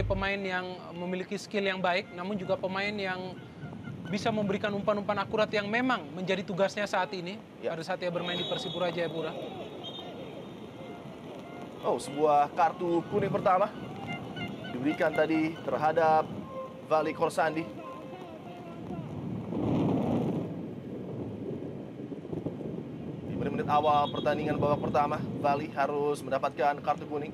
sebagai pemain yang memiliki skill yang baik, namun juga pemain yang bisa memberikan umpan-umpan akurat yang memang menjadi tugasnya saat ini pada saat dia bermain di Persipura Jayapura. Oh, sebuah kartu kuning pertama diberikan tadi terhadap Vali Korsandi. Di menit-menit awal pertandingan babak pertama, Vali harus mendapatkan kartu kuning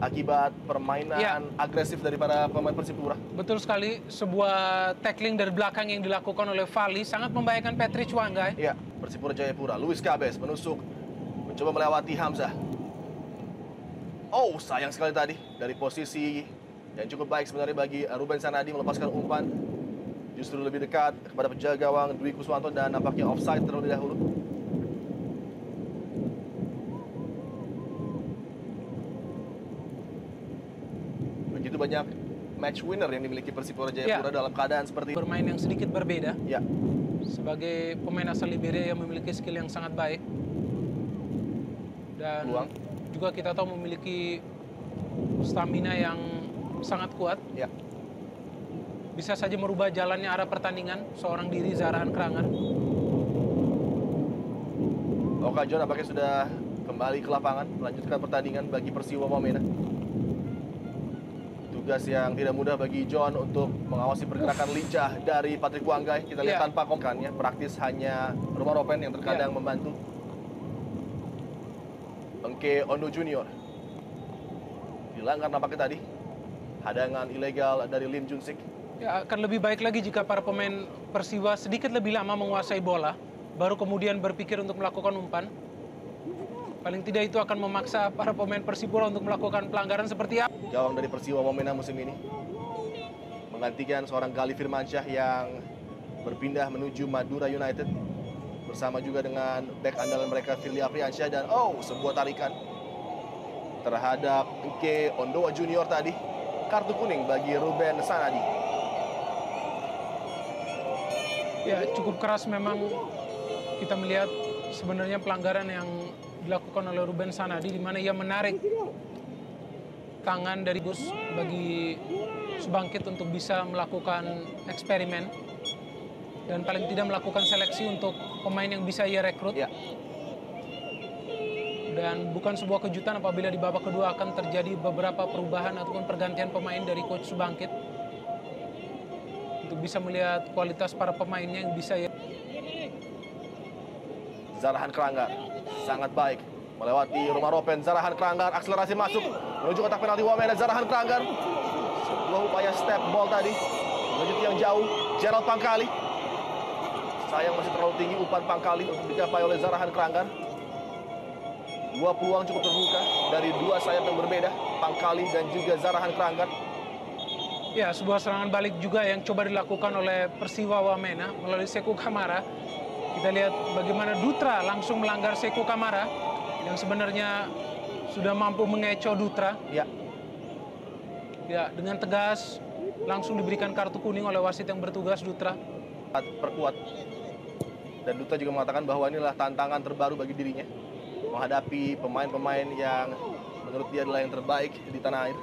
akibat permainan agresif daripada pemain Persipura. Betul sekali, sebuah tackling dari belakang yang dilakukan oleh Vali sangat membahayakan Patrick Wanggai. Ya, Persipura Jayapura. Luis Cabes menusuk, mencoba melewati Hamzah. Oh, sayang sekali tadi dari posisi yang cukup baik sebenarnya bagi Ruben Sanadi melepaskan umpan. Justru lebih dekat kepada penjaga gawang Dwi Kuswanto dan nampaknya offside terlebih dahulu. Begitu banyak match winner yang dimiliki Persipura Jayapura dalam keadaan seperti bermain yang sedikit berbeda. Ya. Sebagai pemain asal Liberia yang memiliki skill yang sangat baik. Dan juga kita tahu memiliki stamina yang sangat kuat. Ya. Bisa saja merubah jalannya arah pertandingan seorang diri Zarahan Krangar. Oka John apakah sudah kembali ke lapangan melanjutkan pertandingan bagi Persiwa Wamena. Tugas yang tidak mudah bagi John untuk mengawasi pergerakan lincah dari Patrick Wanggai. Kita lihat tanpa komkannya, praktis hanya Rumah Ropen yang terkadang membantu. Engke Ondo Junior dilanggar nampaknya tadi. Hadangan ilegal dari Lim Junsik. Ya, akan lebih baik lagi jika para pemain Persiwa sedikit lebih lama menguasai bola, baru kemudian berpikir untuk melakukan umpan. Paling tidak itu akan memaksa para pemain Persipura untuk melakukan pelanggaran seperti apa. Gawang dari Persiwa Wamena musim ini menggantikan seorang Gali Firmansyah yang berpindah menuju Madura United bersama juga dengan bek andalan mereka Firly Apriansyah dan sebuah tarikan terhadap Engke Ondoa Junior tadi. Kartu kuning bagi Ruben Sanadi. Ya, cukup keras memang kita melihat sebenarnya pelanggaran yang dilakukan oleh Ruben Sanadi di mana ia menarik tangan dari Gus bagi Subangkit untuk bisa melakukan eksperimen dan paling tidak melakukan seleksi untuk pemain yang bisa ia rekrut. Ya. Dan bukan sebuah kejutan apabila di babak kedua akan terjadi beberapa perubahan ataupun pergantian pemain dari coach Subangkit untuk bisa melihat kualitas para pemainnya yang bisa ya. Zarahan Kranggar sangat baik melewati Rumah Ropen. Zarahan Kranggar akselerasi masuk menuju kotak penalti Wamena. Zarahan Kranggar sebuah upaya step ball tadi menuju yang jauh. Gerald Pangkali sayang masih terlalu tinggi umpan Pangkali untuk dicapai oleh Zarahan Kranggar. Dua peluang cukup terbuka dari dua sayap yang berbeda, Pangkali dan juga Zarahan Kranggar. Ya, sebuah serangan balik juga yang coba dilakukan oleh Persiwa Wamena melalui Seku Kamara. Kita lihat bagaimana Dutra langsung melanggar Seku Kamara yang sebenarnya sudah mampu mengecoh Dutra. Ya. Ya, dengan tegas langsung diberikan kartu kuning oleh wasit yang bertugas Dutra. Perkuat. Dan Dutra juga mengatakan bahwa inilah tantangan terbaru bagi dirinya menghadapi pemain-pemain yang menurut dia adalah yang terbaik di tanah air.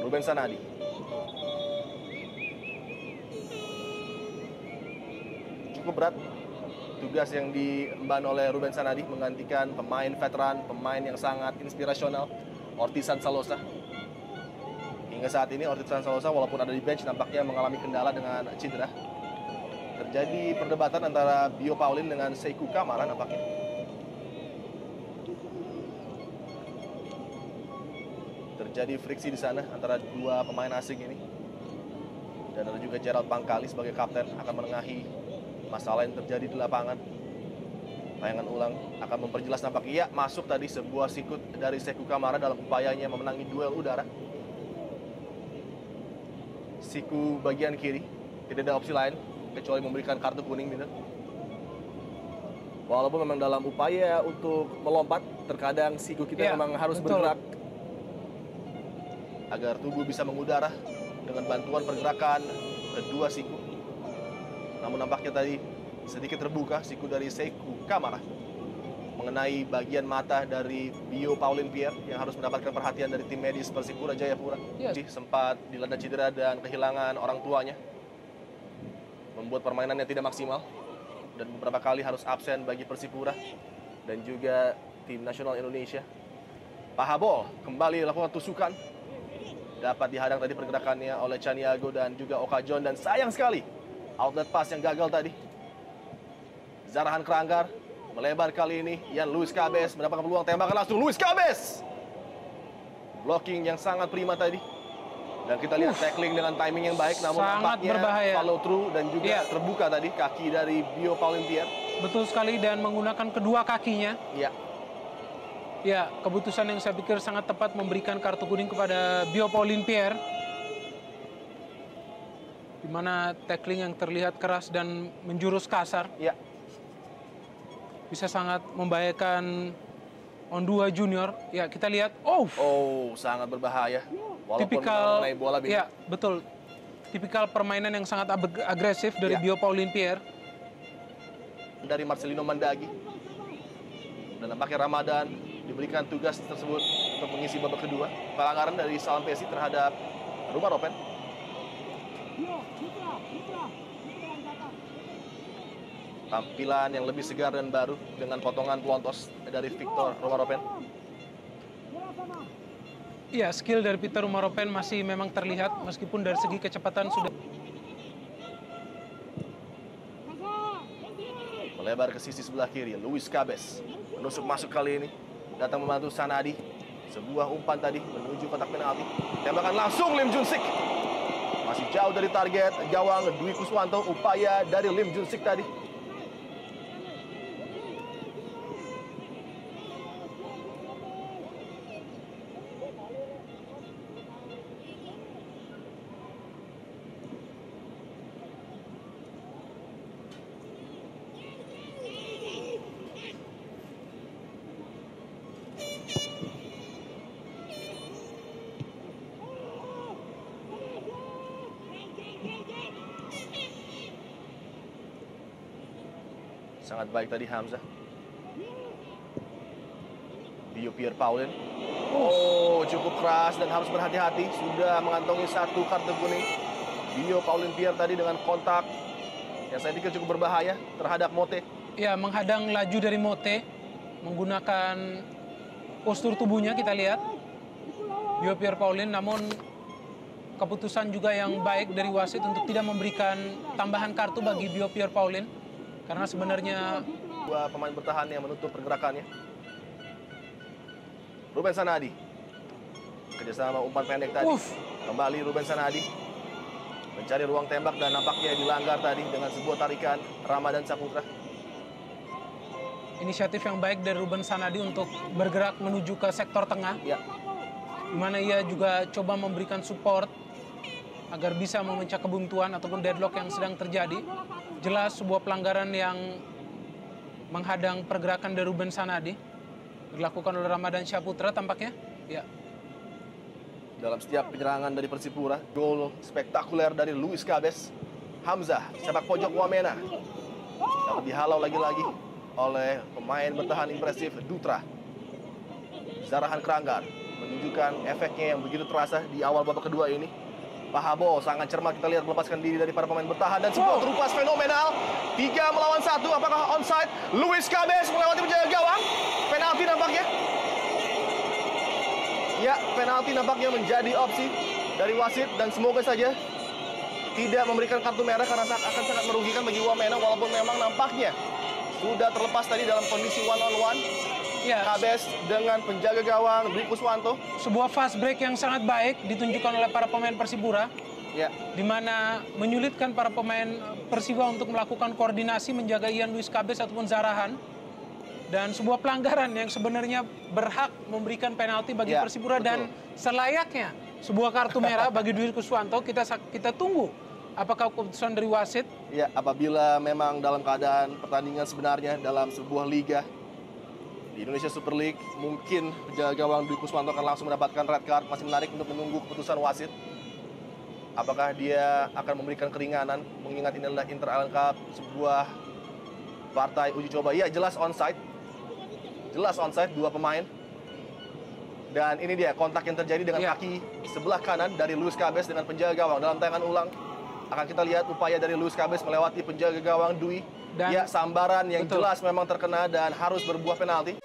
Ruben Sanadi. Cukup berat tugas yang diemban oleh Ruben Sanadi menggantikan pemain veteran, pemain yang sangat inspirasional, Ortisan Salosa. Hingga saat ini Ortisan Salosa walaupun ada di bench nampaknya mengalami kendala dengan cedera. Terjadi perdebatan antara Bio Paulin dengan Seku Kamara nampaknya. Terjadi friksi di sana antara dua pemain asing ini. Dan ada juga Gerald Pangkali sebagai kapten akan menengahi masalah yang terjadi di lapangan. Tayangan ulang akan memperjelas nampaknya. Ya, masuk tadi sebuah sikut dari Seku Kamara dalam upayanya memenangi duel udara. Siku bagian kiri, tidak ada opsi lain kecuali memberikan kartu kuning gitu. Walaupun memang dalam upaya untuk melompat, terkadang siku kita memang harus bergerak agar tubuh bisa mengudara dengan bantuan pergerakan kedua siku. Namun nampaknya tadi sedikit terbuka siku dari Seku Kamara. mengenai bagian mata dari Bio Pauline Pierre yang harus mendapatkan perhatian dari tim medis Persipura Jayapura. Sempat dilanda cedera dan kehilangan orang tuanya, membuat permainannya tidak maksimal dan beberapa kali harus absen bagi Persipura dan juga tim nasional Indonesia. Pahabol kembali lakukan tusukan, dapat dihadang tadi pergerakannya oleh Chaniago dan juga Okajon, dan sayang sekali outlet pass yang gagal tadi. Zarahan Kranggar melebar kali ini. Yan Luis Cabez mendapatkan peluang tembakan langsung. Luis Cabez, blocking yang sangat prima tadi. Dan kita lihat tackling dengan timing yang baik, namun sangat nampaknya berbahaya. Follow through dan juga terbuka tadi kaki dari Bio Pauline Pierre. Betul sekali, dan menggunakan kedua kakinya. Iya. Ya, keputusan yang saya pikir sangat tepat memberikan kartu kuning kepada Bio Pauline Pierre. Di mana tackling yang terlihat keras dan menjurus kasar. Iya. Bisa sangat membahayakan Ondua Junior. Ya, kita lihat. Sangat berbahaya. Walaupun Tipikal, mengenai bola ya betul. Tipikal permainan yang sangat agresif dari Bio Pauline Pierre. Dari Marcelino Mandagi. Dan nampaknya Ramadan diberikan tugas tersebut untuk mengisi babak kedua. Pelanggaran dari Salam Pesi terhadap Rumah Ropen. Tampilan yang lebih segar dan baru dengan potongan pelontos dari Victor Romaropen. Iya, skill dari Victor Romaropen masih memang terlihat meskipun dari segi kecepatan sudah melebar ke sisi sebelah kiri. Luis Cabez menusuk masuk kali ini, datang membantu Sanadi. Sebuah umpan tadi menuju kotak penalti. Tembakan langsung Lim Junsik. Masih jauh dari target gawang Dwi Kuswanto. Upaya dari Lim Junsik tadi. Sangat baik tadi Hamzah. Bio Pierre Pauline. Cukup keras dan harus berhati-hati. Sudah mengantongi 1 kartu kuning. Bio Pauline Pierre tadi dengan kontak yang saya pikir cukup berbahaya terhadap Mote. Ya, menghadang laju dari Mote. Menggunakan postur tubuhnya kita lihat. Bio Pierre Pauline, namun keputusan juga yang baik dari wasit untuk tidak memberikan tambahan kartu bagi Bio Pierre Pauline. Karena sebenarnya dua pemain bertahan yang menutup pergerakannya. Ruben Sanadi. Kerjasama umpan pendek tadi. Kembali Ruben Sanadi. Mencari ruang tembak dan nampaknya dilanggar tadi dengan sebuah tarikan Ramadan Saputra. Inisiatif yang baik dari Ruben Sanadi untuk bergerak menuju ke sektor tengah. Ya. Di mana ia juga coba memberikan support agar bisa memecah kebuntuan ataupun deadlock yang sedang terjadi. Jelas sebuah pelanggaran yang menghadang pergerakan dari Ruben Sanadi dilakukan oleh Ramadan Saputra tampaknya. Ya. Dalam setiap penyerangan dari Persipura, gol spektakuler dari Luis Cabez. Hamzah, sepak pojok Wamena. Dapat dihalau lagi-lagi oleh pemain bertahan impresif Dutra. Zarahan Kranggar menunjukkan efeknya yang begitu terasa di awal babak kedua ini. Pahabol sangat cermat, kita lihat melepaskan diri dari para pemain bertahan dan sebuah terupas fenomenal. 3 melawan 1, apakah onside? Luis Cabez melewati penjaga gawang. Penalti nampaknya. Ya, penalti nampaknya menjadi opsi dari wasit dan semoga saja tidak memberikan kartu merah karena akan sangat merugikan bagi Wamena walaupun memang nampaknya sudah terlepas tadi dalam kondisi one-on-one. Ya. Cabez dengan penjaga gawang Dwi Kuswanto. Sebuah fast break yang sangat baik ditunjukkan oleh para pemain Persipura. Ya. Di mana menyulitkan para pemain Persiwa untuk melakukan koordinasi menjaga Yan Luis Cabez ataupun Zarahan. Dan sebuah pelanggaran yang sebenarnya berhak memberikan penalti bagi Persipura. Betul. Dan selayaknya sebuah kartu merah bagi Dwi Kuswanto. Kita tunggu apakah keputusan dari wasit. Ya, apabila memang dalam keadaan pertandingan sebenarnya dalam sebuah liga di Indonesia Super League, mungkin penjaga gawang Dwi Kuswanto akan langsung mendapatkan red card. Masih menarik untuk menunggu keputusan wasit. Apakah dia akan memberikan keringanan, mengingat ini adalah Inter Island Cup, sebuah partai uji coba. Ya, jelas onside. Jelas onside dua pemain. Dan ini dia kontak yang terjadi dengan kaki sebelah kanan dari Luis Cabez dengan penjaga gawang. Dalam tayangan ulang akan kita lihat upaya dari Luis Cabez melewati penjaga gawang Dwi. Dan ya, sambaran yang jelas memang terkena dan harus berbuah penalti.